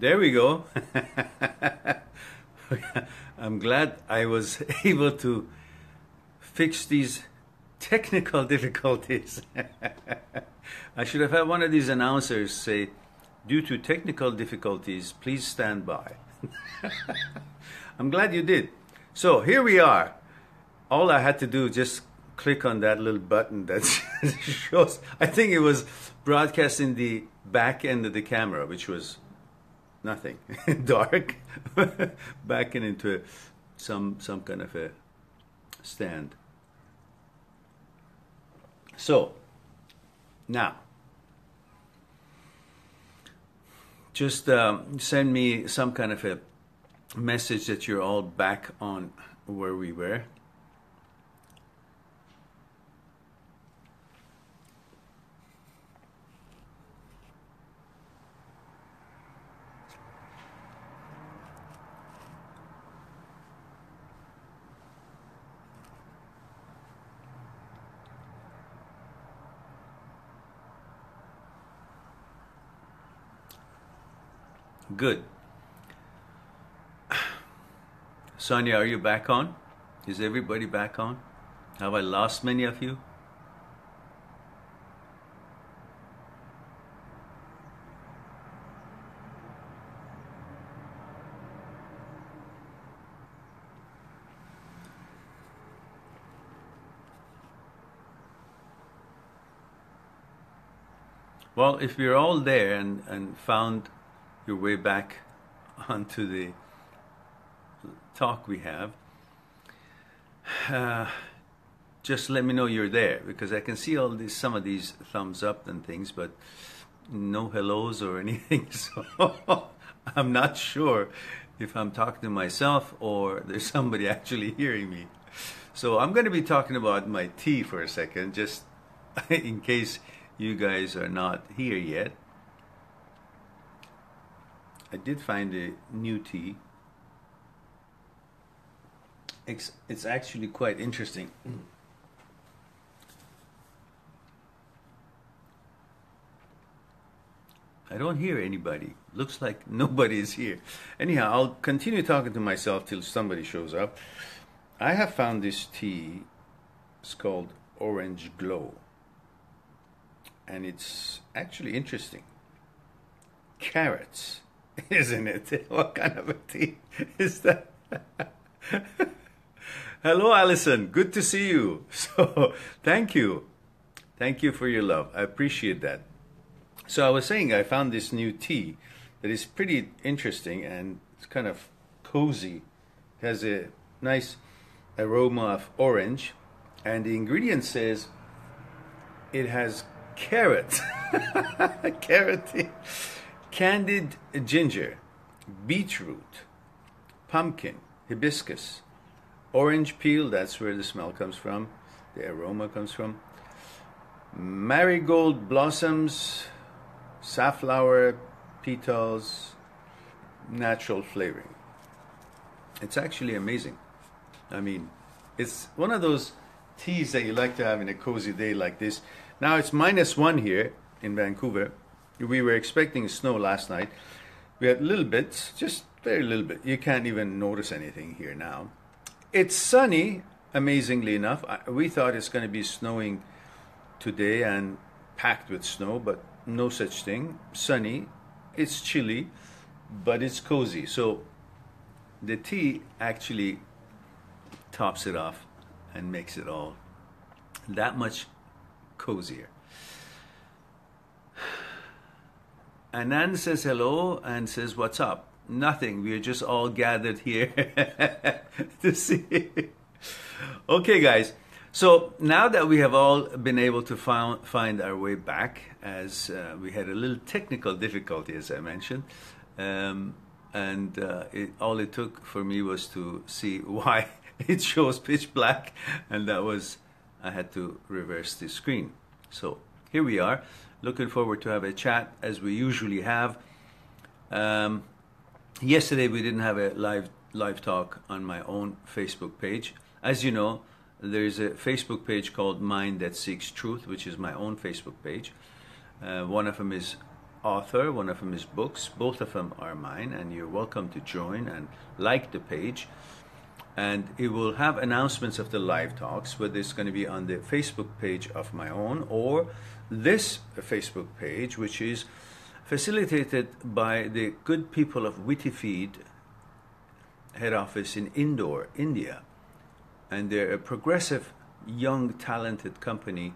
There we go. I'm glad I was able to fix these technical difficulties. I should have had one of these announcers say, due to technical difficulties, please stand by. I'm glad you did. So here we are. All I had to do just click on that little button that shows, I think it was broadcasting the back end of the camera, which was nothing, dark, backing into some kind of a stand. So now, just send me some kind of a message that you're all back on where we were. Good. Sonia, are you back on? Is everybody back on? Have I lost many of you? Well, if you're all there and found your way back onto the talk we have, just let me know you're there, because I can see all these, some of these thumbs up and things, but no hellos or anything. So I'm not sure if I'm talking to myself or there's somebody actually hearing me. So I'm going to be talking about my tea for a second, just in case you guys are not here yet. I did find a new tea. It's actually quite interesting. I don't hear anybody. Looks like nobody is here. Anyhow, I'll continue talking to myself till somebody shows up. I have found this tea. It's called Orange Glow. And it's actually interesting. Carrots, isn't it? What kind of a tea is that? Hello, Allison. Good to see you. So, thank you. Thank you for your love. I appreciate that. So, I was saying I found this new tea that is pretty interesting and it's kind of cozy. It has a nice aroma of orange, and the ingredient says it has carrot. Carrot tea. Candied ginger, beetroot, pumpkin, hibiscus, orange peel, that's where the smell comes from, the aroma comes from, marigold blossoms, safflower petals, natural flavoring. It's actually amazing. I mean, it's one of those teas that you like to have in a cozy day like this. Now it's -1 here in Vancouver. We were expecting snow last night. We had little bits, just very little bit. You can't even notice anything here now. It's sunny, amazingly enough. We thought it's going to be snowing today and packed with snow, but no such thing. Sunny, it's chilly, but it's cozy. So the tea actually tops it off and makes it all that much cozier. Anand says hello and says, what's up? Nothing. We are just all gathered here to see. Okay, guys. So now that we have all been able to find our way back, as we had a little technical difficulty, as I mentioned, all it took for me was to see why it shows pitch black, and that was, I had to reverse the screen. So here we are. Looking forward to have a chat as we usually have. Yesterday we didn't have a live talk on my own Facebook page. As you know, there's a Facebook page called Mind That Seeks Truth, which is my own Facebook page. One of them is author, one of them is books. Both of them are mine, and you're welcome to join and like the page. And it will have announcements of the live talks, whether it's going to be on the Facebook page of my own or this Facebook page, which is facilitated by the good people of Wittyfeed head office in Indore, India. And they're a progressive, young, talented company,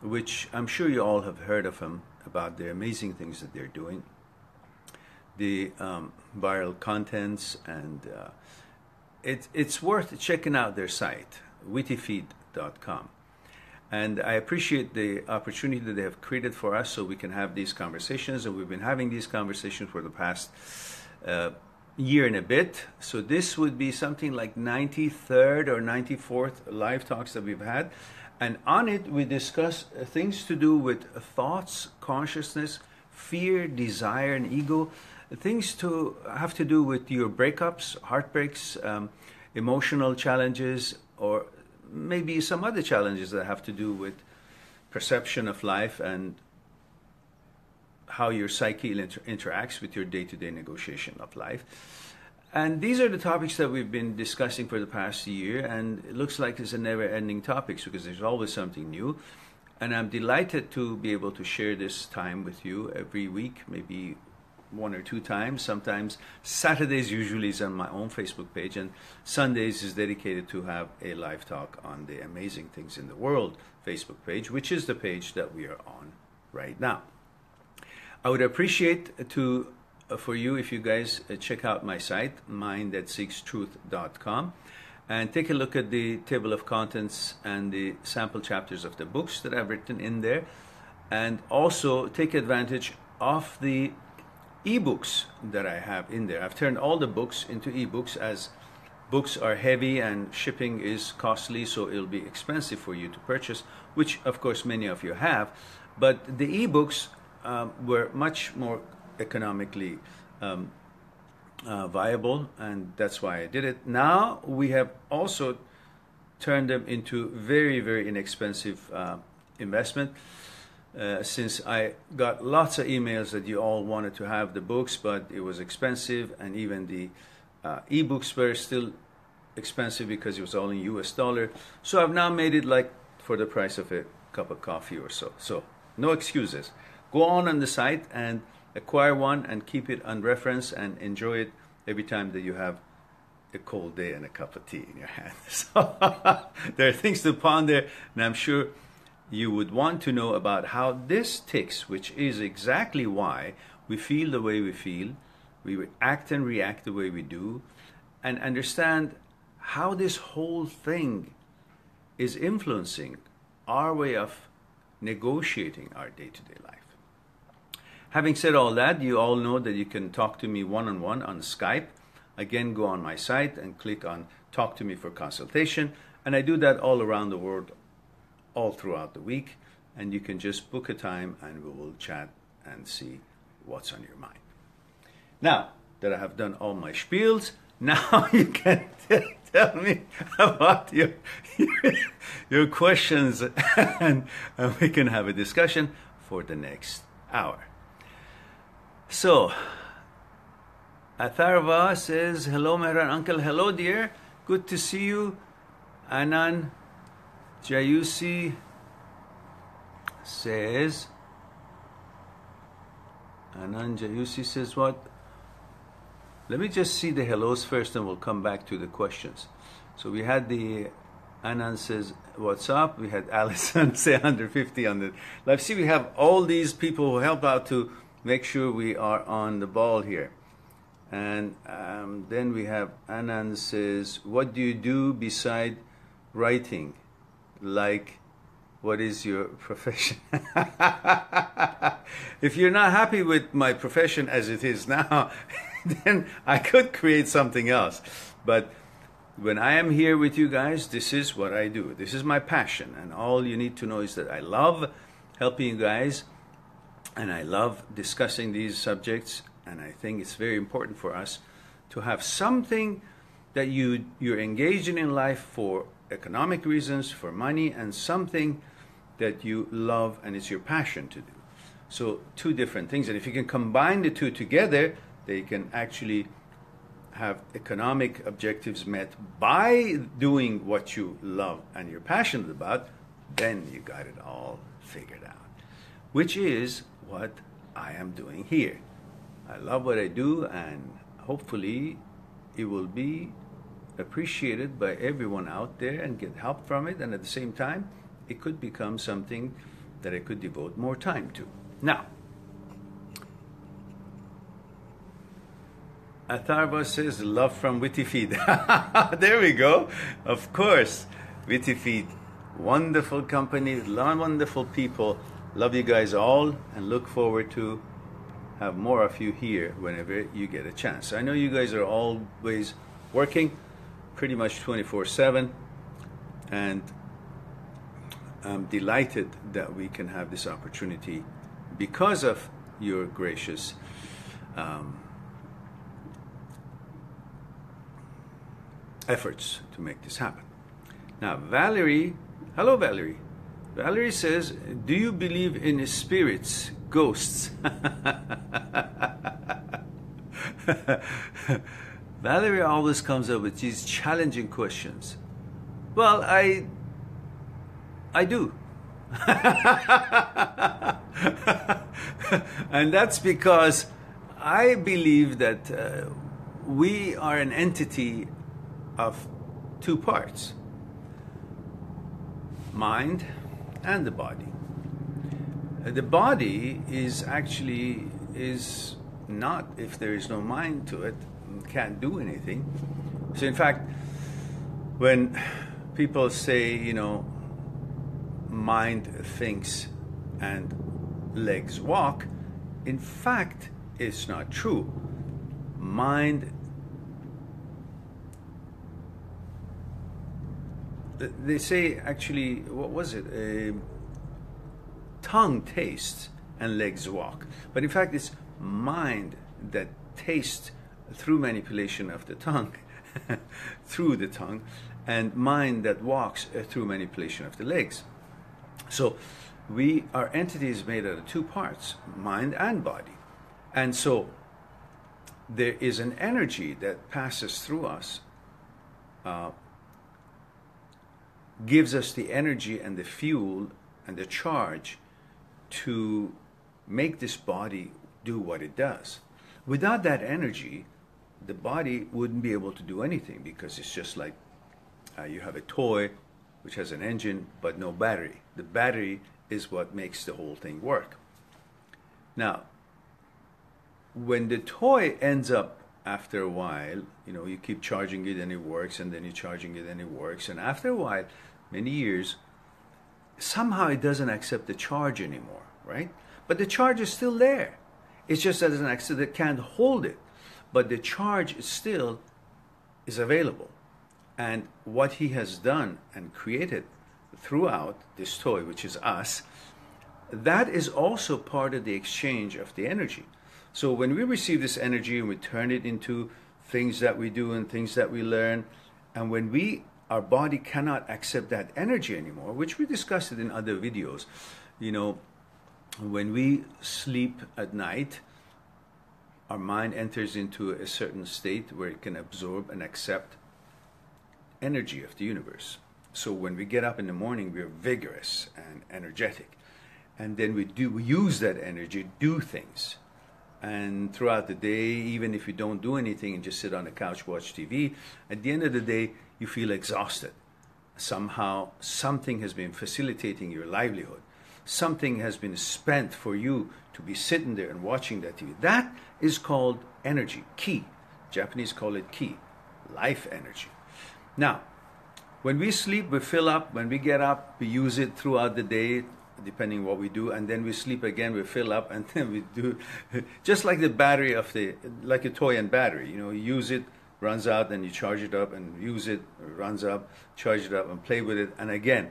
which I'm sure you all have heard of them, about the amazing things that they're doing, the viral contents, and it's worth checking out their site, wittyfeed.com. And I appreciate the opportunity that they have created for us so we can have these conversations, and we've been having these conversations for the past year and a bit. So this would be something like 93rd or 94th live talks that we've had. And on it, we discuss things to do with thoughts, consciousness, fear, desire, and ego. Things to have to do with your breakups, heartbreaks, emotional challenges, or maybe some other challenges that have to do with perception of life and how your psyche interacts with your day-to-day negotiation of life. And these are the topics that we've been discussing for the past year, and it looks like it's a never-ending topics because there's always something new. And I'm delighted to be able to share this time with you every week, maybe 1 or 2 times. Sometimes Saturdays usually is on my own Facebook page, and Sundays is dedicated to have a live talk on the Amazing Things in the World Facebook page, which is the page that we are on right now. I would appreciate for you if you guys check out my site, mindthatseekstruth.com, and take a look at the table of contents and the sample chapters of the books that I've written in there, and also take advantage of the ebooks that I have in there. I've turned all the books into ebooks, as books are heavy and shipping is costly, so it'll be expensive for you to purchase, which of course many of you have. But the ebooks were much more economically viable, and that's why I did it. Now we have also turned them into very, very inexpensive investment. Since I got lots of emails that you all wanted to have the books, but it was expensive, and even the ebooks were still expensive because it was all in US dollar. So I've now made it like for the price of a cup of coffee or so. So no excuses. Go on the site and acquire one and keep it on reference and enjoy it every time that you have a cold day and a cup of tea in your hand. So there are things to ponder, and I'm sure you would want to know about how this ticks, which is exactly why we feel the way we feel, we act and react the way we do, and understand how this whole thing is influencing our way of negotiating our day-to-day life. Having said all that, you all know that you can talk to me one-on-one on Skype. Again, go on my site and click on Talk to Me for Consultation. And I do that all around the world, all throughout the week. And you can just book a time and we will chat and see what's on your mind. Now that I have done all my spiels, now you can tell me about your questions, and we can have a discussion for the next hour. So, Atharva says, hello, Mehran uncle. Hello, dear. Good to see you. Anand Jayusi says, what? Let me just see the hellos first, and we'll come back to the questions. So we had the Anand says, what's up? We had Alison say 150 on the live. See, we have all these people who help out to make sure we are on the ball here. And then we have Anand says, what do you do beside writing? Like, what is your profession? If you're not happy with my profession as it is now, then I could create something else. But when I am here with you guys, this is what I do. This is my passion. And all you need to know is that I love helping you guys, and I love discussing these subjects. And I think it's very important for us to have something that you're engaged in life for economic reasons, for money, and something that you love and it's your passion to do. So two different things. And if you can combine the two together, they can actually have economic objectives met by doing what you love and you're passionate about, then you got it all figured out. Which is what I am doing here. I love what I do, and hopefully it will be appreciated by everyone out there and get help from it, and at the same time it could become something that I could devote more time to. Now, Atharva says, love from Witty Feed. There we go. Of course, Witty Feed. Wonderful company, wonderful people. Love you guys all, and look forward to have more of you here whenever you get a chance. I know you guys are always working pretty much 24/7, and I'm delighted that we can have this opportunity because of your gracious efforts to make this happen. Now, Valerie, hello Valerie. Valerie says, do you believe in spirits, ghosts? Valerie always comes up with these challenging questions. Well, I do. And that's because I believe that we are an entity of two parts, mind and the body. The body is not, if there is no mind to it, can't do anything. So in fact, when people say, you know, mind thinks and legs walk, in fact, it's not true. Mind, they say actually, what was it? Tongue tastes and legs walk. But in fact, it's mind that tastes through manipulation of the tongue, through the tongue, and mind that walks through manipulation of the legs. So our entity is made out of two parts, mind and body. And so there is an energy that passes through us, gives us the energy and the fuel and the charge to make this body do what it does. Without that energy, the body wouldn't be able to do anything, because it's just like you have a toy which has an engine but no battery. The battery is what makes the whole thing work. Now, when the toy ends up, after a while, you know, you keep charging it and it works, and then you're charging it and it works, and after a while, many years, somehow it doesn't accept the charge anymore, right? But the charge is still there. It's just that it can't hold it. But the charge still is available. And what he has done and created throughout this toy, which is us, that is also part of the exchange of the energy. So when we receive this energy and we turn it into things that we do and things that we learn, and when our body cannot accept that energy anymore, which we discussed it in other videos, you know, when we sleep at night, our mind enters into a certain state where it can absorb and accept energy of the universe. So when we get up in the morning, we're vigorous and energetic. And then we use that energy, do things. And throughout the day, even if you don't do anything and just sit on the couch, watch TV, at the end of the day, you feel exhausted. Somehow, something has been facilitating your livelihood. Something has been spent for you to be sitting there and watching that TV. That is called energy, ki. Japanese call it ki, life energy. Now, when we sleep, we fill up. When we get up, we use it throughout the day, depending what we do, and then we sleep again, we fill up, and then we do, just like the battery like a toy and battery, you know, you use it, runs out, then you charge it up, and use it, runs up, charge it up, and play with it, and again.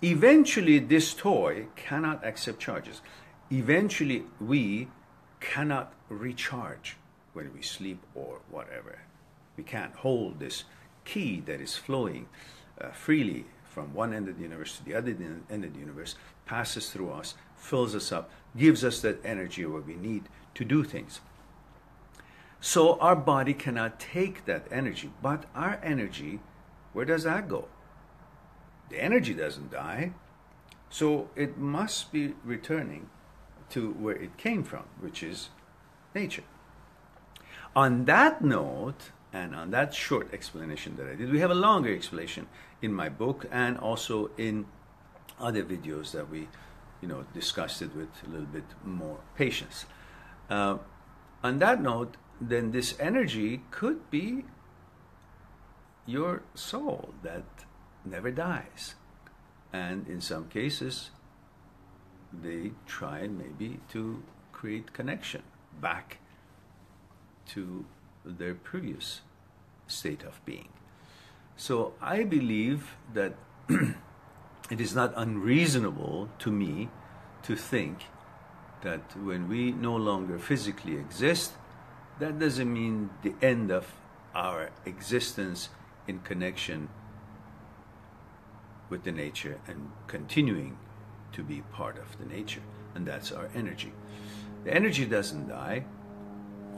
Eventually, this toy cannot accept charges. Eventually, we cannot recharge when we sleep or whatever. We can't hold this ki that is flowing freely from one end of the universe to the other end of the universe, passes through us, fills us up, gives us that energy what we need to do things. So our body cannot take that energy, but our energy, where does that go? The energy doesn't die, so it must be returning to where it came from, which is nature. On that note, and on that short explanation that I did, we have a longer explanation in my book and also in other videos that we, discussed it with a little bit more patience. On that note, then this energy could be your soul that never dies. And in some cases, they try maybe to create connection back to their previous state of being. So I believe that it is not unreasonable to me to think that when we no longer physically exist, that doesn't mean the end of our existence in connection with the nature and continuing to be part of the nature, and that's our energy. The energy doesn't die.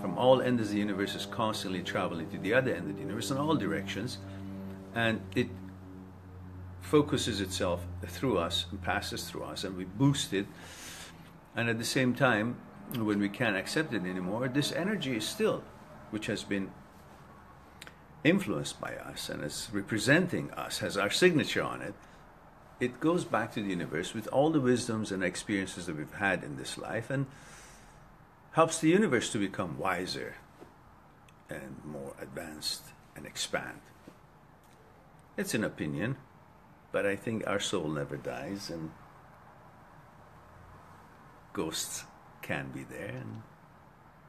From all ends of the universe is constantly traveling to the other end of the universe in all directions, and it focuses itself through us and passes through us, and we boost it. And at the same time, when we can't accept it anymore, this energy is still, which has been influenced by us and is representing us, has our signature on it. It goes back to the universe with all the wisdoms and experiences that we've had in this life, and helps the universe to become wiser and more advanced and expand. It's an opinion, but I think our soul never dies, and ghosts can be there, and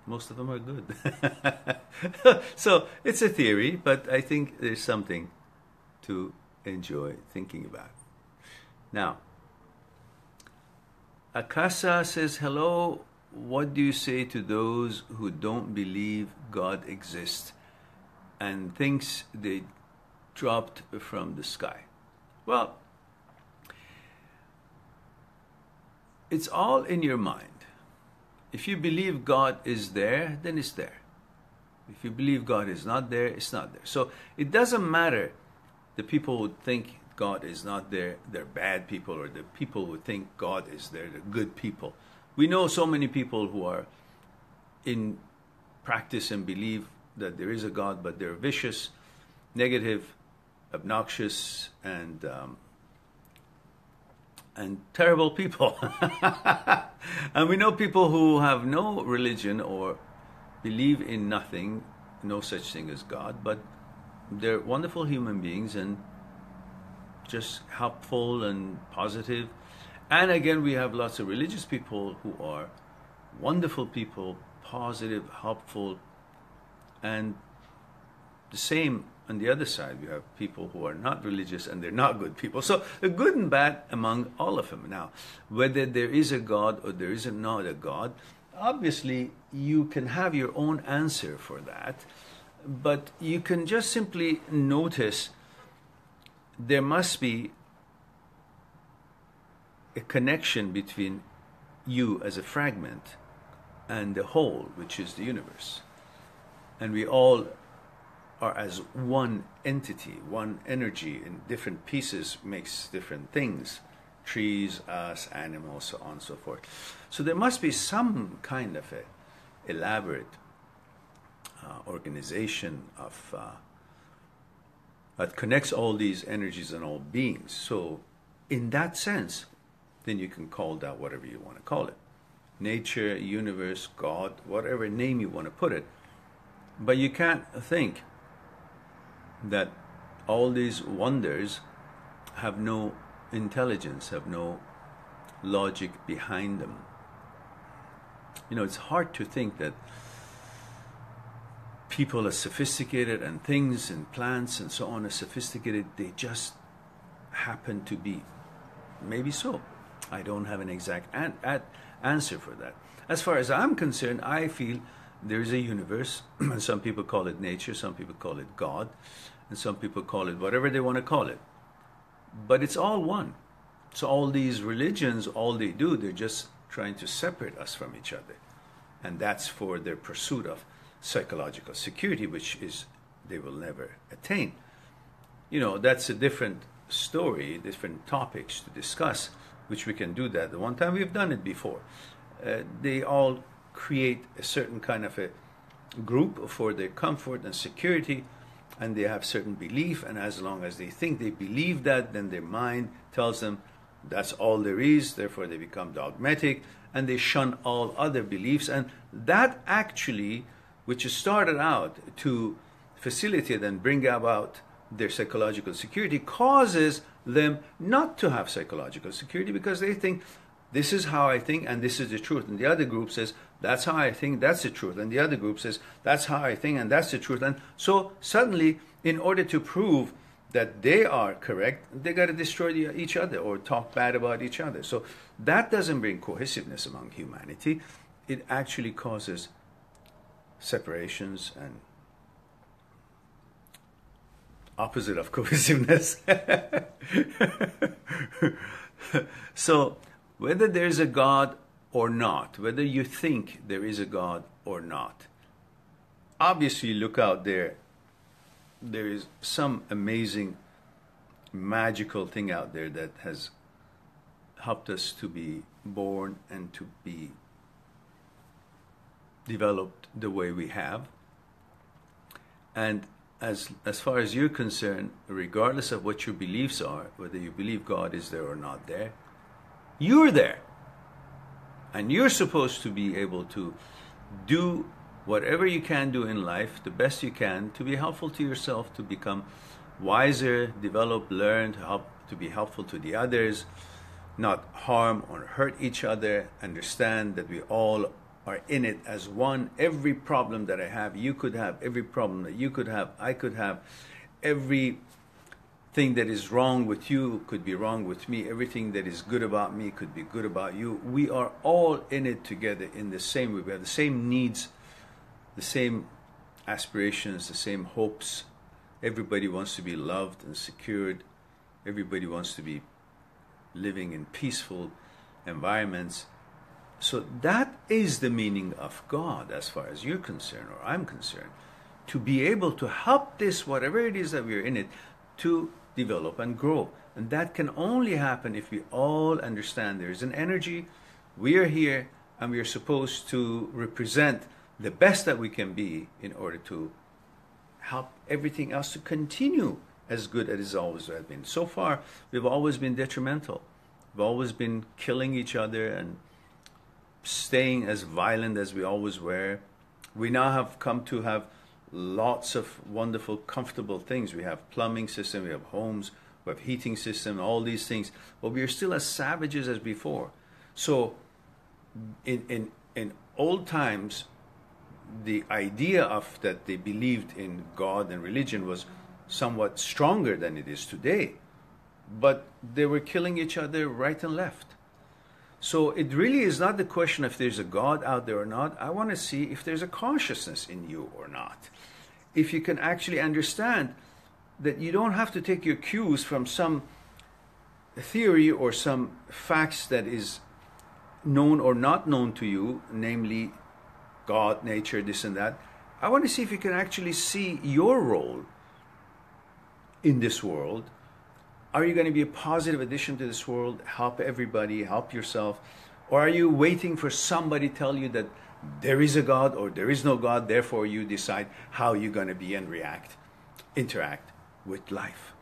most of them are good. So it's a theory, but I think there's something to enjoy thinking about. Now, Akasa says, hello, what do you say to those who don't believe God exists and thinks they dropped from the sky? Well, it's all in your mind. If you believe God is there, then it's there. If you believe God is not there, it's not there. So it doesn't matter the people who think God is not there, they're bad people, or the people who think God is there, they're good people. We know so many people who are in practice and believe that there is a God, but they're vicious, negative, obnoxious, and terrible people. And we know people who have no religion or believe in nothing, no such thing as God, but they're wonderful human beings and just helpful and positive. And again, we have lots of religious people who are wonderful people, positive, helpful, and the same on the other side. We have people who are not religious and they're not good people. So the good and bad among all of them. Now, whether there is a God or there is not a God, obviously you can have your own answer for that, but you can just simply notice there must be a connection between you as a fragment and the whole, which is the universe. And we all are as one entity, one energy, in different pieces makes different things. Trees, us, animals, so on and so forth. So there must be some kind of a elaborate organization of that connects all these energies and all beings. So in that sense, then you can call that whatever you want to call it. Nature, universe, God, whatever name you want to put it. But you can't think that all these wonders have no intelligence, have no logic behind them. You know, it's hard to think that people are sophisticated and things and plants and so on are sophisticated. They just happen to be. Maybe so. I don't have an exact answer for that. As far as I'm concerned, I feel there is a universe. Some people call it nature, some people call it God, and some people call it whatever they want to call it. but it's all one. So all these religions, all they do, they're just trying to separate us from each other. And that's for their pursuit of psychological security, which is they will never attain. You know, that's a different story, different topics to discuss, which we can do that. The one time we've done it before. They all create a certain kind of a group for their comfort and security, and they have certain belief, and as long as they think they believe that, then their mind tells them that's all there is, therefore they become dogmatic, and they shun all other beliefs. And that actually, which started out to facilitate and bring about their psychological security, causes them not to have psychological security, because they think, this is how I think, and this is the truth. And the other group says, that's how I think, that's the truth. And the other group says, that's how I think, and that's the truth. And so suddenly, in order to prove that they are correct, they got to destroy each other or talk bad about each other. So that doesn't bring cohesiveness among humanity. It actually causes separations and opposite of cohesiveness. So whether there's a God or not, whether you think there is a God or not, obviously look out there. There is some amazing, magical thing out there that has helped us to be born and to be developed the way we have. And as far as you're concerned, regardless of what your beliefs are, whether you believe God is there or not there, you're there. And you're supposed to be able to do whatever you can do in life, the best you can, to be helpful to yourself, to become wiser, develop, learn, to be helpful to the others, not harm or hurt each other, understand that we all are in it as one. Every problem that I have, you could have. Every problem that you could have, I could have. Everything that is wrong with you could be wrong with me. Everything that is good about me could be good about you. We are all in it together in the same way. We have the same needs, the same aspirations, the same hopes. Everybody wants to be loved and secured. Everybody wants to be living in peaceful environments. So that is the meaning of God as far as you're concerned, or I'm concerned. To be able to help this, whatever it is that we're in it, to develop and grow. And that can only happen if we all understand there is an energy. We are here and we are supposed to represent the best that we can be in order to help everything else to continue as good as it always has been. So far, we've always been detrimental. We've always been killing each other and staying as violent as we always were. We now have come to have lots of wonderful, comfortable things. We have plumbing system, we have homes, we have heating system, all these things. But we are still as savages as before. So in old times, the idea of that they believed in God and religion was somewhat stronger than it is today. But they were killing each other right and left. So it really is not the question if there's a God out there or not. I want to see if there's a consciousness in you or not. If you can actually understand that you don't have to take your cues from some theory or some facts that is known or not known to you, namely God, nature, this and that. I want to see if you can actually see your role in this world. Are you going to be a positive addition to this world, help everybody, help yourself? Or are you waiting for somebody to tell you that there is a God or there is no God, therefore you decide how you're going to be and interact with life?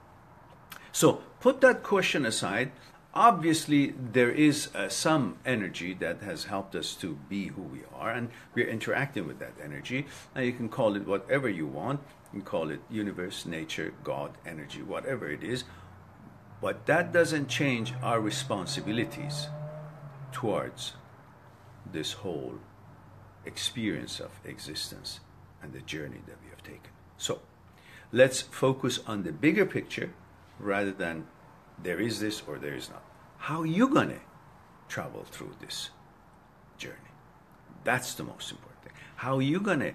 So put that question aside. Obviously, there is some energy that has helped us to be who we are, and we're interacting with that energy. Now, you can call it whatever you want. You can call it universe, nature, God, energy, whatever it is. But that doesn't change our responsibilities towards this whole experience of existence and the journey that we have taken. So let's focus on the bigger picture rather than there is this or there is not. How are you going to travel through this journey? That's the most important thing. How are you going to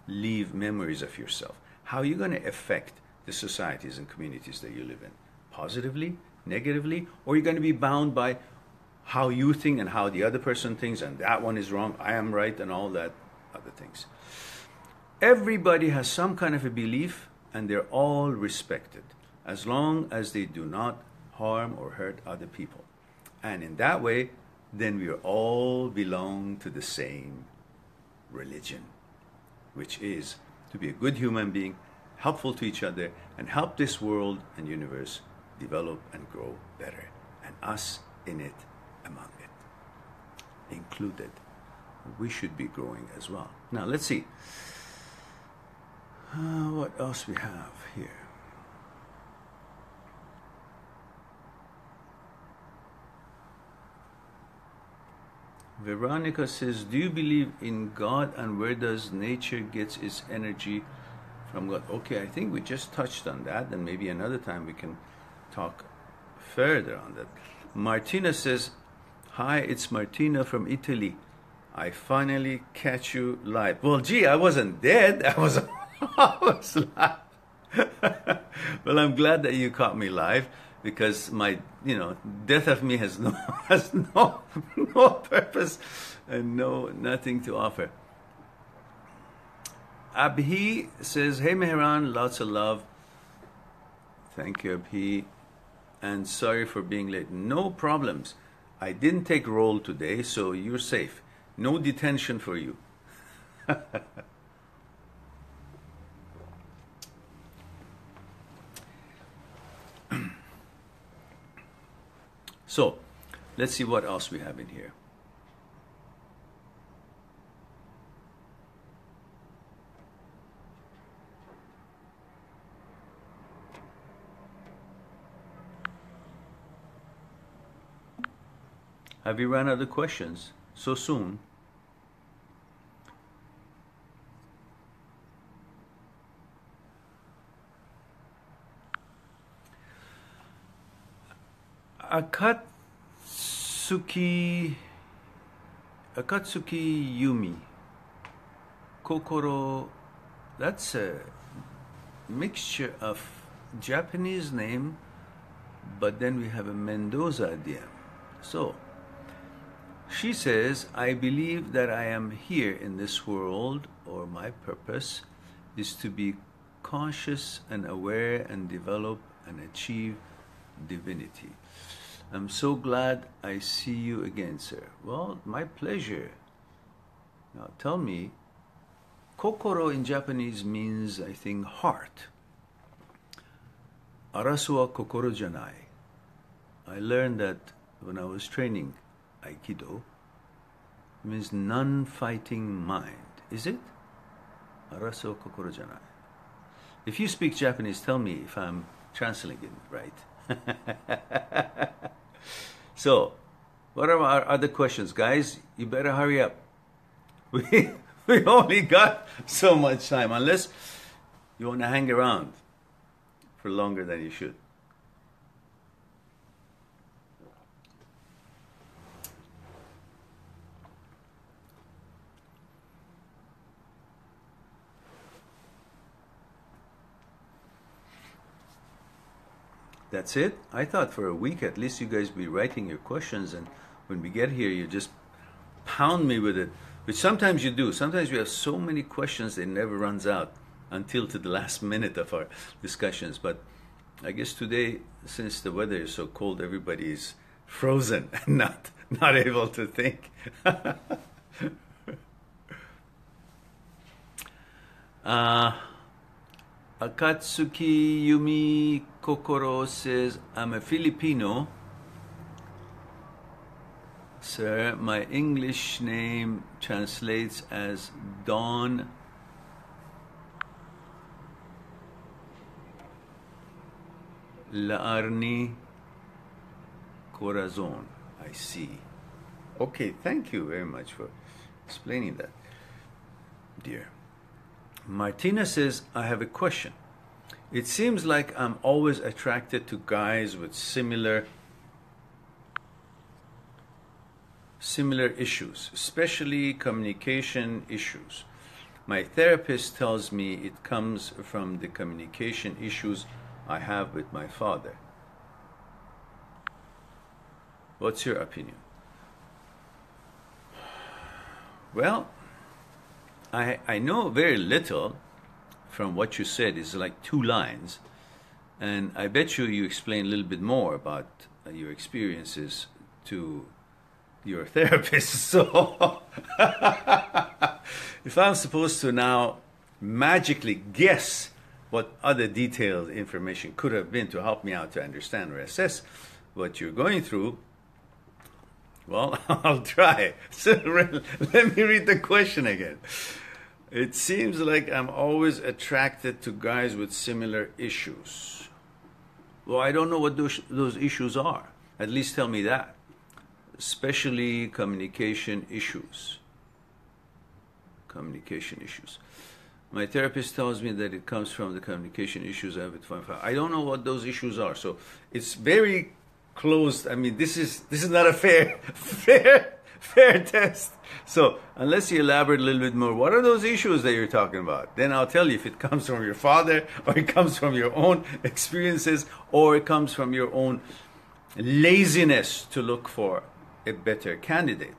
leave memories of yourself? How are you going to affect the societies and communities that you live in? Positively, negatively, or you're going to be bound by how you think and how the other person thinks, and that one is wrong, I am right, and all that other things. Everybody has some kind of a belief, and they're all respected as long as they do not harm or hurt other people. And in that way, then we all belong to the same religion, which is to be a good human being, helpful to each other, and help this world and universe develop and grow better, and us in it, among it, included. We should be growing as well. Now let's see what else we have here. Veronica says, do you believe in God, and where does nature get its energy from God? Okay, I think we just touched on that, and maybe another time we can talk further on that. Martina says, hi, it's Martina from Italy. I finally catch you live. Well, gee, I wasn't dead. I was live. Well, I'm glad that you caught me live, because my, death of me has no purpose and nothing to offer. Abhi says, hey Mehran, lots of love. Thank you, Abhi, and sorry for being late. No problems. I didn't take roll today, so you're safe. No detention for you. So, let's see what else we have in here. Have you run out of questions so soon? Akatsuki Yumi Kokoro, that's a mixture of Japanese name, but then we have a Mendoza at the end. So she says, I believe that I am here in this world, or my purpose is to be conscious and aware and develop and achieve divinity. I'm so glad I see you again, sir. Well, my pleasure. Now tell me, kokoro in Japanese means, I think, heart. Arasu wa kokoro janai. I learned that when I was training Aikido. It means non-fighting mind. Is it? Arasu wa kokoro janai. If you speak Japanese, tell me if I'm translating it right. So, what are our other questions? Guys, you better hurry up. We only got so much time, unless you want to hang around for longer than you should. That's it? I thought for a week at least you guys be writing your questions, and when we get here you just pound me with it, which sometimes you do. Sometimes we have so many questions it never runs out until to the last minute of our discussions. But I guess today, since the weather is so cold, everybody is frozen and not able to think. Akatsuki Yumi Kokoro says, I'm a Filipino. Sir, my English name translates as Don Laarni Corazon. I see. Okay, thank you very much for explaining that, dear. Martina says, I have a question. It seems like I'm always attracted to guys with similar issues, especially communication issues. My therapist tells me it comes from the communication issues I have with my father. What's your opinion? Well, I know very little from what you said. It's like 2 lines. And I bet you explain a little bit more about your experiences to your therapist. So if I'm supposed to now magically guess what other detailed information could have been to help me out to understand or assess what you're going through, well, I'll try. So let me read the question again. It seems like I'm always attracted to guys with similar issues. Well, I don't know what those issues are. At least tell me that. Especially communication issues. Communication issues. My therapist tells me that it comes from the communication issues I have with my father. I don't know what those issues are. So it's very closed. I mean, this is not a fair test. So unless you elaborate a little bit more, what are those issues that you're talking about? Then I'll tell you if it comes from your father, or it comes from your own experiences, or it comes from your own laziness to look for a better candidate.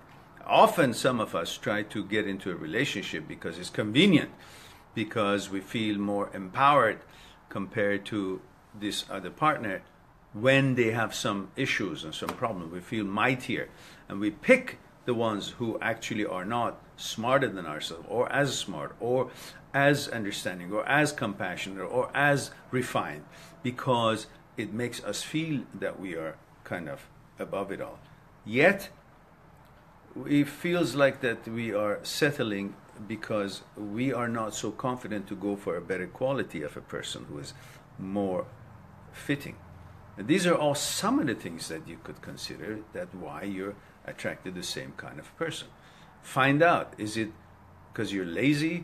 Often some of us try to get into a relationship because it's convenient, because we feel more empowered compared to this other partner. When they have some issues and some problems, we feel mightier, and we pick the ones who actually are not smarter than ourselves, or as smart, or as understanding, or as compassionate, or as refined, because it makes us feel that we are kind of above it all. Yet it feels like that we are settling because we are not so confident to go for a better quality of a person who is more fitting. And these are all some of the things that you could consider that why you're attracted to the same kind of person. Find out, is it because you're lazy,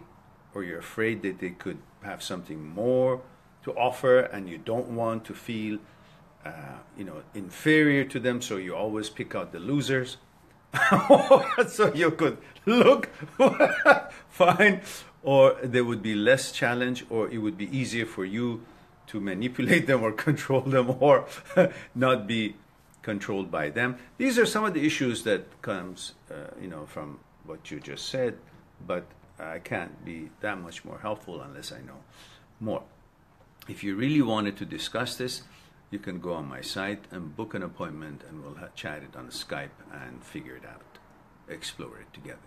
or you're afraid that they could have something more to offer and you don't want to feel inferior to them, so you always pick out the losers? So you could look fine, or there would be less challenge, or it would be easier for you to manipulate them or control them, or not be controlled by them. These are some of the issues that comes from what you just said, but I can't be that much more helpful unless I know more. If you really wanted to discuss this, you can go on my site and book an appointment, and we'll chat it on Skype and figure it out, explore it together.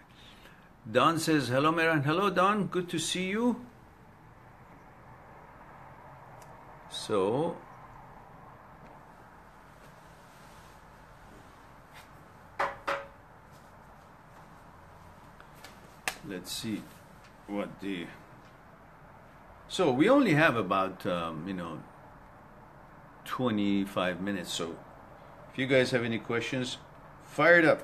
Don says, hello, Mehran. Hello, Don. Good to see you. So, let's see what so we only have about 25 minutes, so if you guys have any questions, fire it up.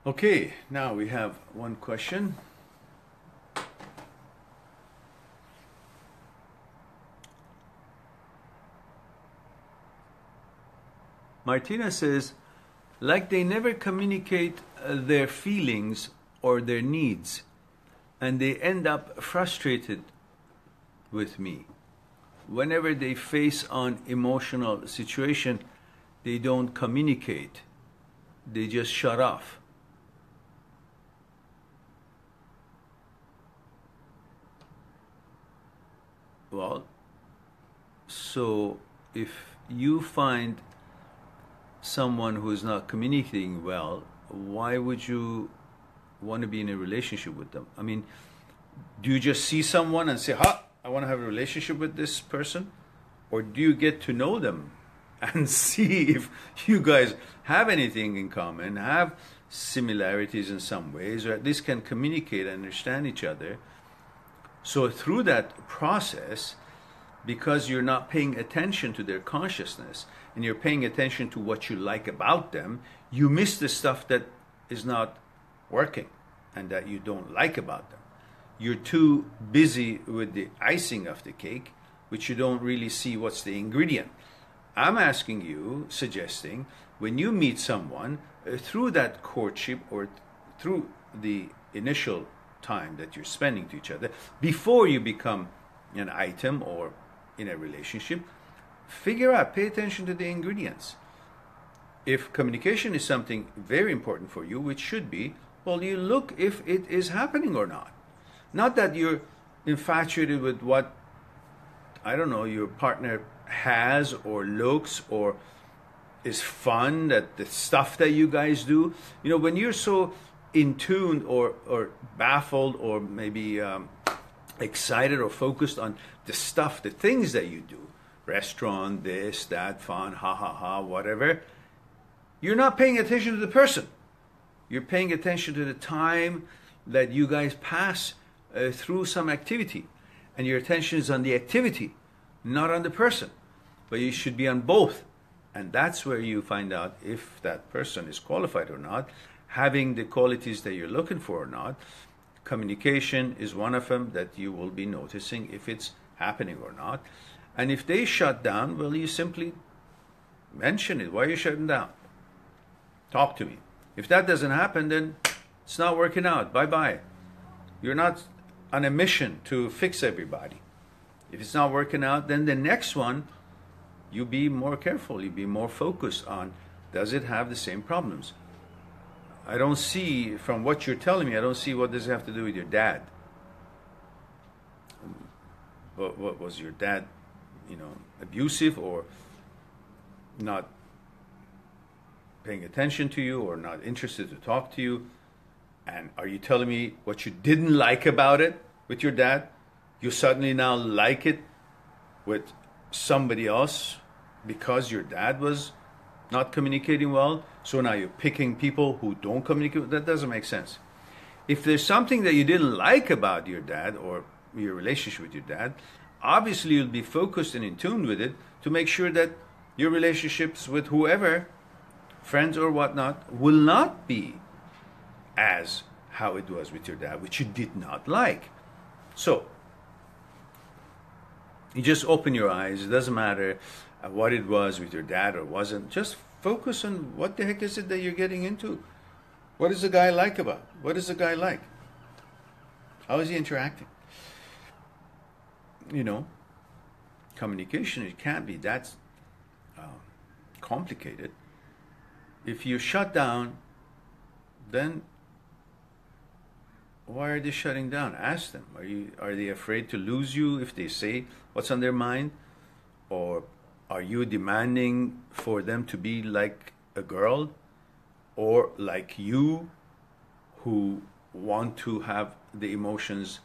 Okay, now we have one question. Martina says, like they never communicate their feelings or their needs, and they end up frustrated with me. Whenever they face an emotional situation, they don't communicate. They just shut off. Well, so if you find someone who is not communicating well, why would you want to be in a relationship with them? I mean, do you just see someone and say, I want to have a relationship with this person? Or do you get to know them and see if you guys have anything in common, have similarities in some ways, or at least can communicate and understand each other? So through that process, because you're not paying attention to their consciousness and you're paying attention to what you like about them, you miss the stuff that is not working and that you don't like about them. You're too busy with the icing of the cake, which you don't really see what's the ingredient. I'm asking you, suggesting, when you meet someone, through that courtship or through the initial time that you're spending to each other, before you become an item or in a relationship, figure out, pay attention to the ingredients. If communication is something very important for you, which should be, well, you look if it is happening or not. Not that you're infatuated with what, I don't know, your partner has or looks or is fun, that the stuff that you guys do. You know, when you're so in tune or baffled or maybe excited or focused on the stuff, the things that you do, restaurant, this, that, fun, ha ha ha, whatever, you're not paying attention to the person. You're paying attention to the time that you guys pass through some activity. And your attention is on the activity, not on the person. But you should be on both. And that's where you find out if that person is qualified or not, having the qualities that you're looking for or not. Communication is one of them that you will be noticing if it's happening or not. And if they shut down, well, you simply mention it. Why are you shutting down? Talk to me. If that doesn't happen, then it's not working out. Bye-bye. You're not on a mission to fix everybody. If it's not working out, then the next one, you be more careful. You be more focused on, does it have the same problems? I don't see, from what you're telling me, I don't see what does it have to do with your dad. What was your dad, abusive or not paying attention to you or not interested to talk to you? And are you telling me what you didn't like about it with your dad, you suddenly now like it with somebody else because your dad was not communicating well? So now you're picking people who don't communicate? That doesn't make sense. If there's something that you didn't like about your dad or your relationship with your dad, obviously you'll be focused and in tune with it to make sure that your relationships with whoever, friends or whatnot, will not be as how it was with your dad, which you did not like. So, you just open your eyes. It doesn't matter what it was with your dad or wasn't. Just focus on what the heck is it that you're getting into. What is the guy like about? What is the guy like? How is he interacting? Communication, it can't be that complicated. If you shut down, then why are they shutting down? Ask them. Are they afraid to lose you if they say what's on their mind? Or are you demanding for them to be like a girl or like you, who want to have the emotions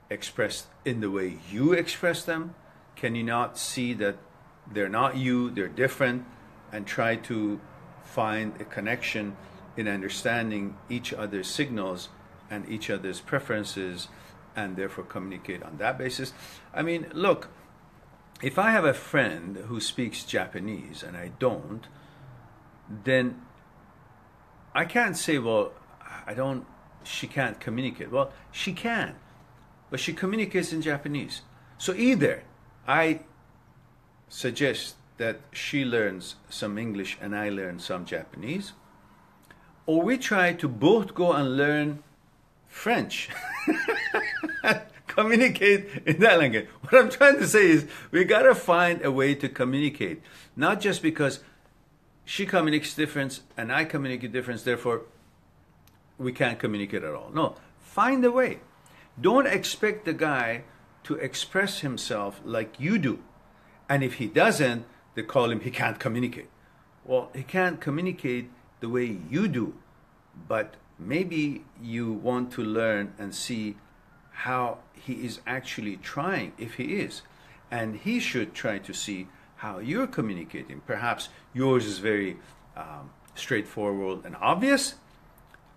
expressed in the way you express them? Can you not see that they're not you, they're different, and try to find a connection in understanding each other's signals and each other's preferences, and therefore communicate on that basis? I mean, look, if I have a friend who speaks Japanese and I don't, then I can't say, well, she can't communicate. Well, she can, but she communicates in Japanese. So either I suggest that she learns some English and I learn some Japanese, or we try to both go and learn French. Communicate in that language. What I'm trying to say is we got to find a way to communicate. Not just because she communicates different and I communicate different, therefore we can't communicate at all. No, find a way. Don't expect the guy to express himself like you do. And if he doesn't, they call him, he can't communicate. Well, he can't communicate the way you do, but maybe you want to learn and see how he is actually trying, if he is. And he should try to see how you're communicating. Perhaps yours is very straightforward and obvious,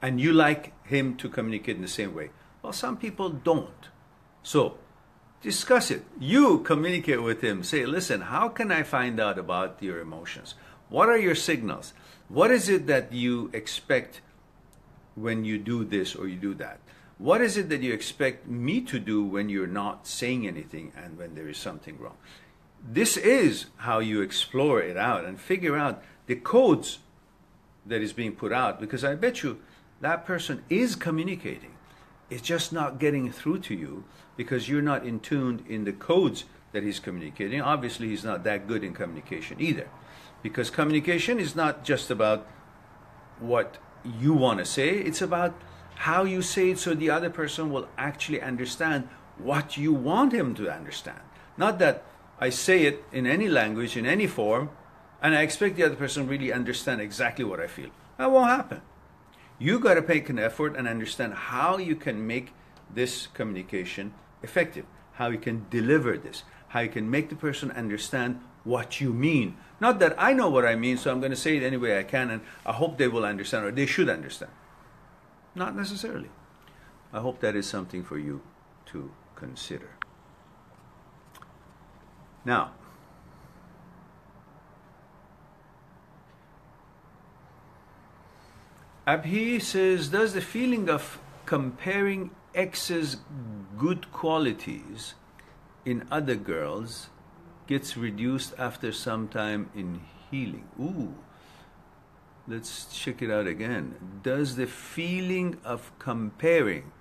and you like him to communicate in the same way. Well, some people don't. So, discuss it. You communicate with him. Say, listen, how can I find out about your emotions? What are your signals? What is it that you expect when you do this or you do that? What is it that you expect me to do when you're not saying anything and when there is something wrong? this is how you explore it out and figure out the codes that is being put out, because I bet you that person is communicating. It's just not getting through to you because you're not in tune in the codes that he's communicating. Obviously, he's not that good in communication either, because communication is not just about what you want to say, it's about how you say it so the other person will actually understand what you want him to understand. Not that I say it in any language, in any form, and I expect the other person really understand exactly what I feel. That won't happen. You got to make an effort and understand how you can make this communication effective, how you can deliver this, how you can make the person understand what you mean. Not that I know what I mean, so I'm going to say it any way I can, and I hope they will understand, or they should understand. Not necessarily. I hope that is something for you to consider. Now, Abhi says, does the feeling of comparing ex's good qualities in other girls gets reduced after some time in healing? Ooh, let's check it out again. Does the feeling of comparing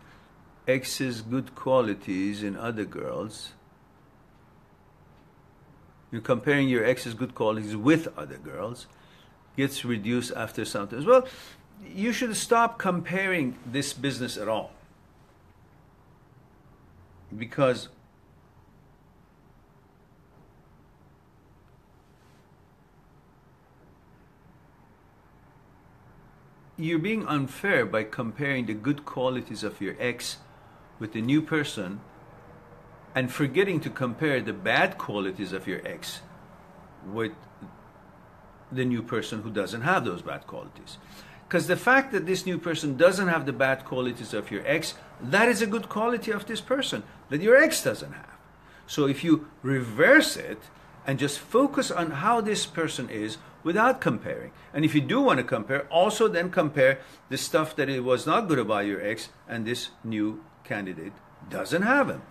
ex's good qualities in other girls, you're comparing your ex's good qualities with other girls, gets reduced after some time? Well, you should stop comparing this business at all, because you're being unfair by comparing the good qualities of your ex with the new person and forgetting to compare the bad qualities of your ex with the new person who doesn't have those bad qualities. Because the fact that this new person doesn't have the bad qualities of your ex, that is a good quality of this person that your ex doesn't have. So if you reverse it and just focus on how this person is without comparing, and if you do want to compare, also then compare the stuff that it was not good about your ex and this new candidate doesn't have him.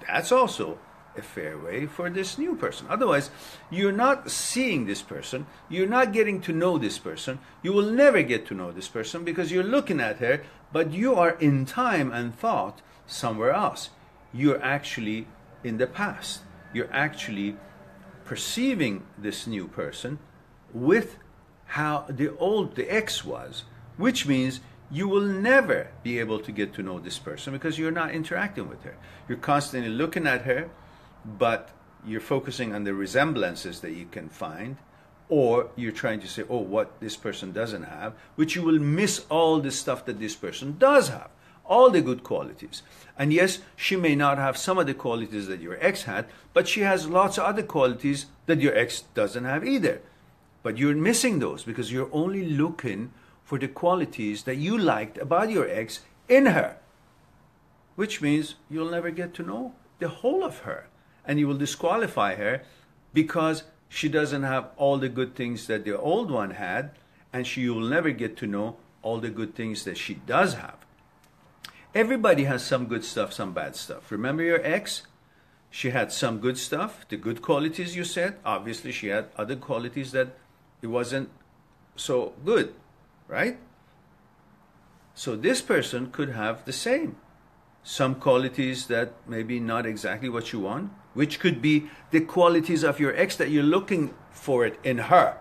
That's also a fair way for this new person. Otherwise, you're not seeing this person, you're not getting to know this person, you will never get to know this person because you're looking at her, but you are in time and thought somewhere else. You're actually in the past. You're actually perceiving this new person with how the ex was, which means you will never be able to get to know this person because you're not interacting with her. You're constantly looking at her, but you're focusing on the resemblances that you can find, or you're trying to say, oh, what this person doesn't have, which you will miss all the stuff that this person does have, all the good qualities. And yes, she may not have some of the qualities that your ex had, but she has lots of other qualities that your ex doesn't have either. But you're missing those because you're only looking for the qualities that you liked about your ex in her, which means you'll never get to know the whole of her. And you will disqualify her because she doesn't have all the good things that the old one had, and you will never get to know all the good things that she does have. Everybody has some good stuff, some bad stuff. Remember your ex? She had some good stuff, the good qualities you said. Obviously, she had other qualities that it wasn't so good, right? So this person could have the same. Some qualities that maybe not exactly what you want, which could be the qualities of your ex that you're looking for it in her.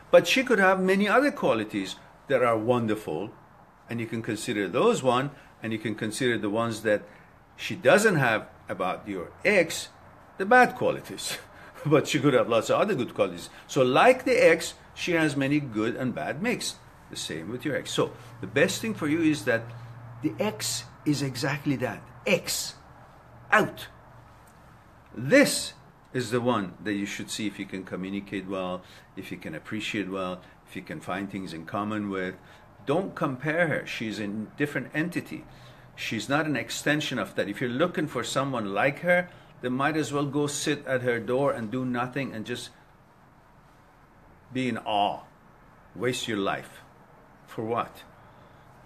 But she could have many other qualities that are wonderful, and you can consider those one, and you can consider the ones that she doesn't have about your ex, the bad qualities. But she could have lots of other good qualities. So like the ex, she has many good and bad mixed. The same with your ex. So the best thing for you is that the ex is exactly that. X. Out. This is the one that you should see if you can communicate well, if you can appreciate well, if you can find things in common with. Don't compare her. She's a different entity. She's not an extension of that. If you're looking for someone like her, then might as well go sit at her door and do nothing and just be in awe. Waste your life. For what?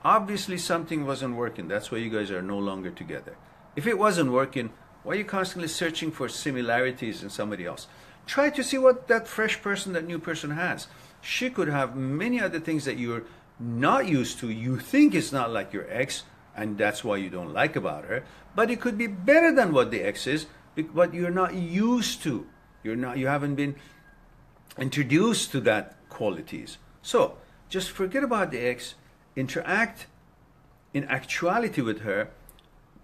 Obviously something wasn't working. That's why you guys are no longer together. If it wasn't working, why are you constantly searching for similarities in somebody else? try to see what that fresh person, that new person has. She could have many other things that you're not used to. You think it's not like your ex, and that's why you don't like about her. But it could be better than what the ex is, but you're not used to. You haven't been introduced to that qualities. So just forget about the ex, interact in actuality with her,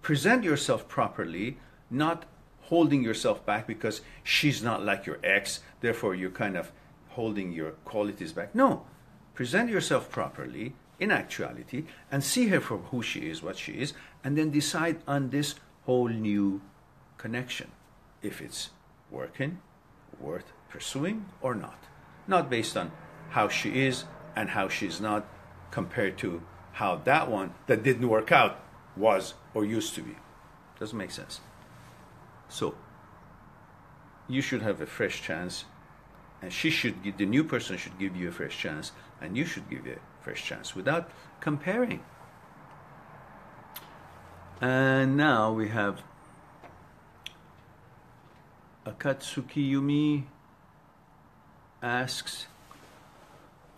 present yourself properly, not holding yourself back because she's not like your ex, therefore you're kind of holding your qualities back. No, present yourself properly in actuality and see her for who she is, what she is, and then decide on this whole new connection, if it's working, worth pursuing or not. Not based on how she is and how she's not compared to how that one that didn't work out was or used to be. Doesn't make sense. So you should have a fresh chance, and the new person should give you a fresh chance, and you should give you a fresh chance without comparing. And now we have Akatsuki Yumi asks,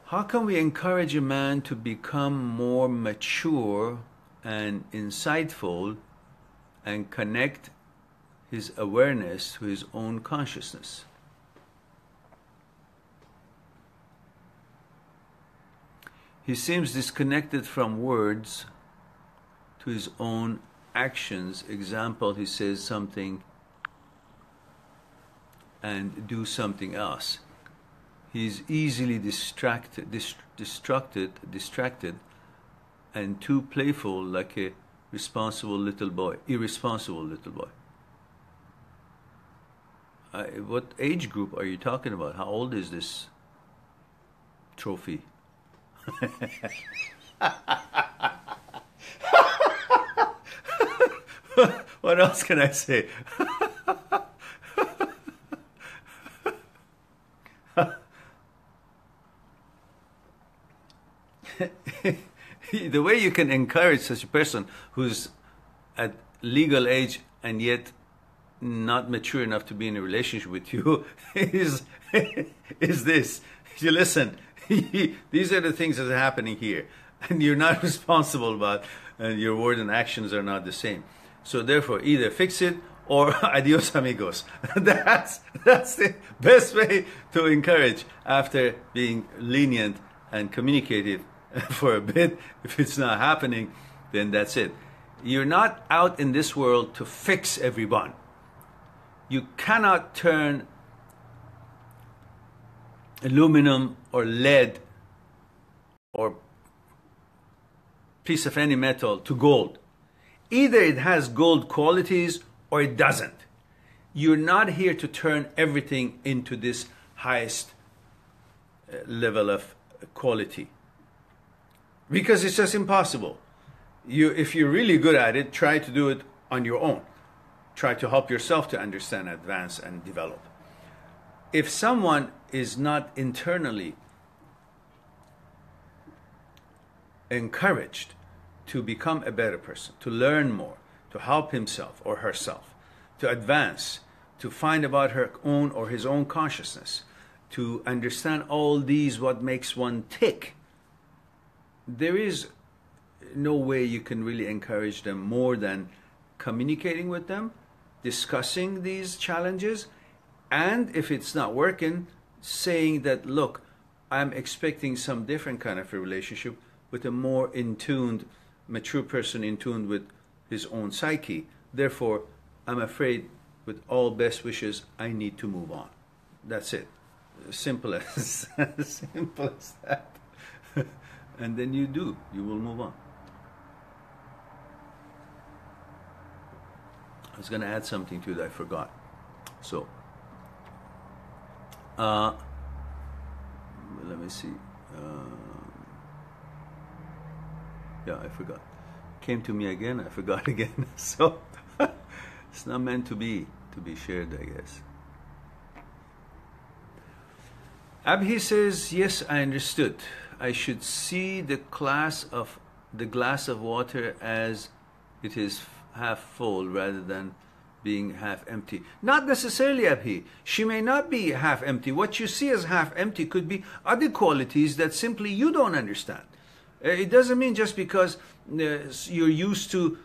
how can we encourage a man to become more mature and insightful and connect his awareness to his own consciousness? He seems disconnected from words to his own actions. Example, he says something and do something else. He's easily distracted, and too playful, like a irresponsible little boy. What age group are you talking about? How old is this trophy? What else can I say? The way you can encourage such a person who's at legal age and yet not mature enough to be in a relationship with you is this. You listen, these are the things that are happening here, and you're not responsible about, and your word and actions are not the same. So therefore, either fix it or adios amigos. That's the best way to encourage after being lenient and communicative for a bit. If it's not happening, then that's it. You're not out in this world to fix everyone. You cannot turn aluminum or lead or piece of any metal to gold. Either it has gold qualities or it doesn't. You're not here to turn everything into this highest level of quality, because it's just impossible. If you're really good at it, try to do it on your own. Try to help yourself to understand, advance, and develop. If someone is not internally encouraged to become a better person, to learn more, to help himself or herself, to advance, to find about her own or his own consciousness, to understand all these, what makes one tick, there is no way you can really encourage them more than communicating with them, discussing these challenges, and if it's not working, saying that, look, I'm expecting some different kind of a relationship with a more in-tuned, mature person in tune with his own psyche. Therefore, I'm afraid, with all best wishes, I need to move on. That's it. Simple as simple as that. And then you will move on. I was going to add something to that, I forgot. So, let me see. Yeah, I forgot. Came to me again, I forgot again. So, it's not meant to be shared, I guess. Abhi says, yes, I understood. I should see the glass of water as it is half full rather than being half empty. Not necessarily Abhi. She may not be half empty. What you see as half empty could be other qualities that simply you don't understand. It doesn't mean just because you're used to,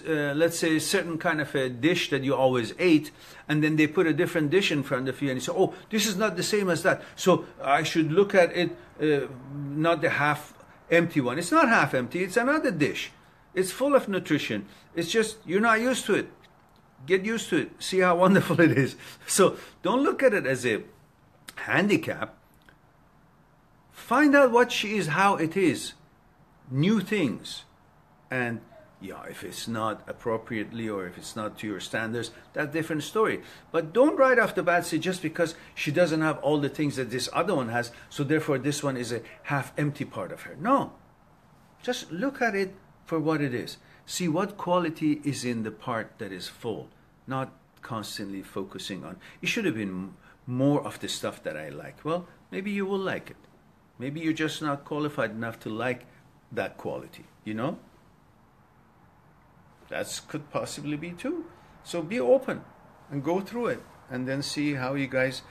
let's say, a certain kind of a dish that you always ate, and then they put a different dish in front of you, and you say, oh, this is not the same as that, so I should look at it, not the half empty one. It's not half empty. It's another dish. It's full of nutrition. It's just you're not used to it. Get used to it. See how wonderful it is. So don't look at it as a handicap. Find out what she is, how it is. New things. And yeah, if it's not appropriately or if it's not to your standards, that's a different story. But don't right off the bat say just because she doesn't have all the things that this other one has, so therefore this one is a half empty part of her. No. Just look at it for what it is. See what quality is in the part that is full, not constantly focusing on, it should have been more of the stuff that I like. Well, maybe you will like it. Maybe you're just not qualified enough to like that quality, you know? That could possibly be too. So be open and go through it and then see how you guys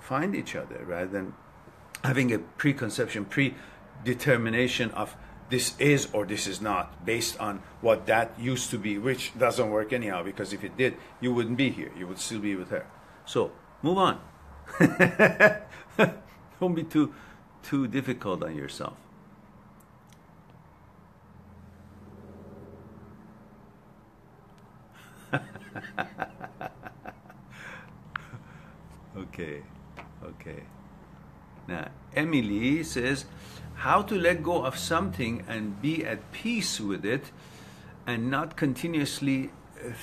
find each other rather than having a preconception, predetermination of this is or this is not based on what that used to be, which doesn't work anyhow, because if it did, you wouldn't be here. You would still be with her. So move on. Don't be too difficult on yourself. Okay. Now, Emily says, how to let go of something and be at peace with it and not continuously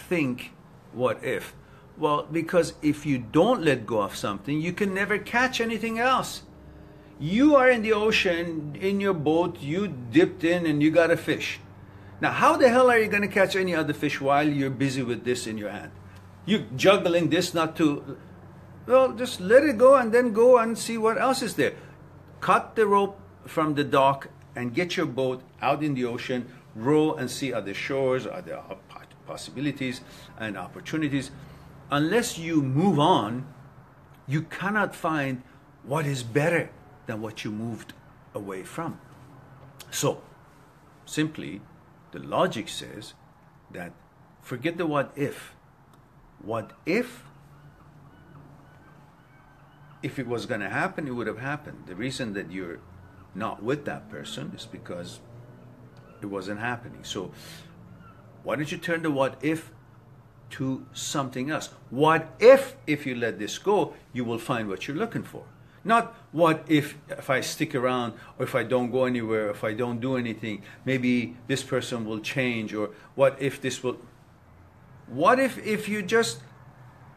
think, what if? Well, because if you don't let go of something, you can never catch anything else. You are in the ocean, in your boat, you dipped in and you got a fish. Now, how the hell are you going to catch any other fish while you're busy with this in your hand? You're juggling this not to... Well, just let it go and then go and see what else is there. Cut the rope from the dock and get your boat out in the ocean, row and see other shores, other possibilities and opportunities. Unless you move on, you cannot find what is better than what you moved away from. So, simply, the logic says that forget the what if. What if it was going to happen, it would have happened. The reason that you're not with that person is because it wasn't happening. So why don't you turn the what if to something else? What if you let this go, you will find what you're looking for? Not what if I stick around, or if I don't go anywhere, if I don't do anything, maybe this person will change, or what if this will... What if you just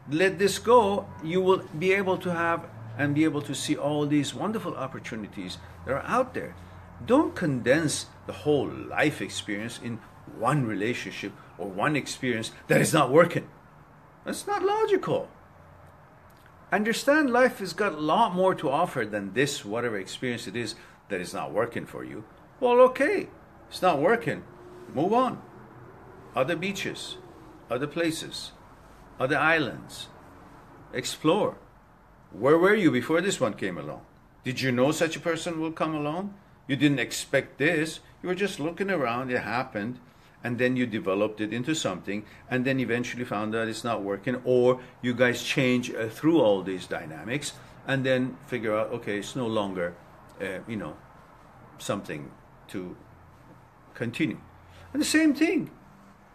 let this go, you will be able to have and be able to see all these wonderful opportunities that are out there. Don't condense the whole life experience in one relationship or one experience that is not working. That's not logical. Understand life has got a lot more to offer than this, whatever experience it is that is not working for you. Well, okay, it's not working. Move on. Other beaches, other places, other islands. Explore. Where were you before this one came along? Did you know such a person will come along? You didn't expect this. You were just looking around. It happened. And then you developed it into something. And then eventually found out it's not working. Or you guys change through all these dynamics. And then figure out, okay, it's no longer, something to continue. And the same thing.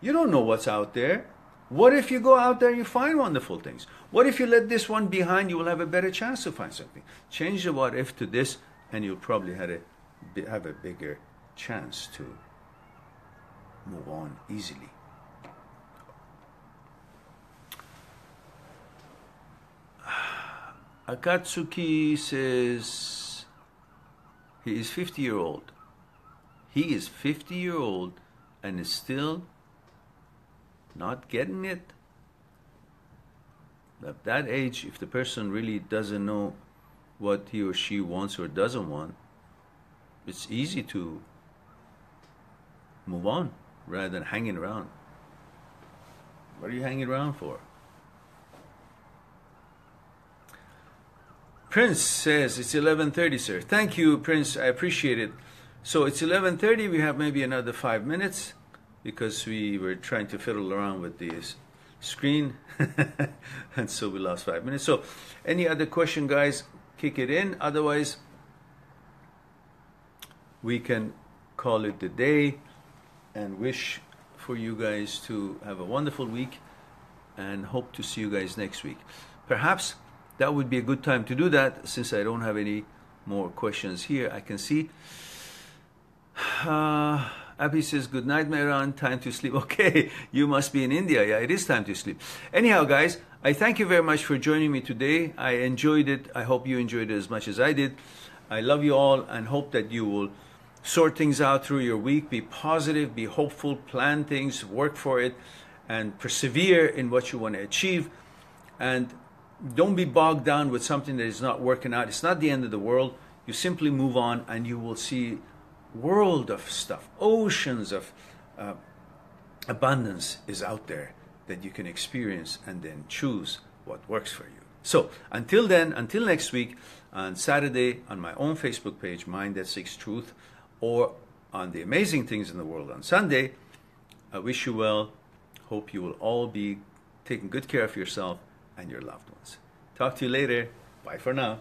You don't know what's out there. What if you go out there and you find wonderful things? What if you let this one behind? You will have a better chance to find something. Change the what if to this, and you'll probably have a bigger chance to move on easily. Akatsuki says he is 50-year-old. He is 50-year-old and is still not getting it. At that age, if the person really doesn't know what he or she wants or doesn't want, it's easy to move on rather than hanging around. What are you hanging around for? Prince says it's 11:30, sir. Thank you, Prince. I appreciate it. So it's 11:30. We have maybe another 5 minutes because we were trying to fiddle around with this screen, and so we lost 5 minutes. So, any other question, guys? Kick it in. Otherwise, we can call it the day and wish for you guys to have a wonderful week and hope to see you guys next week. Perhaps that would be a good time to do that, since I don't have any more questions here. I can see. Abhi says, good night, Mehran. Time to sleep. Okay, you must be in India. Yeah, it is time to sleep. Anyhow, guys, I thank you very much for joining me today. I enjoyed it. I hope you enjoyed it as much as I did. I love you all and hope that you will sort things out through your week. Be positive, be hopeful, plan things, work for it, and persevere in what you want to achieve. And don't be bogged down with something that is not working out. It's not the end of the world. You simply move on and you will see world of stuff, oceans of abundance is out there that you can experience and then choose what works for you. So until then, until next week, on Saturday on my own Facebook page, Mind That Seeks Truth, or on the Amazing Things in the World on Sunday, I wish you well. Hope you will all be taking good care of yourself and your loved ones. Talk to you later. Bye for now.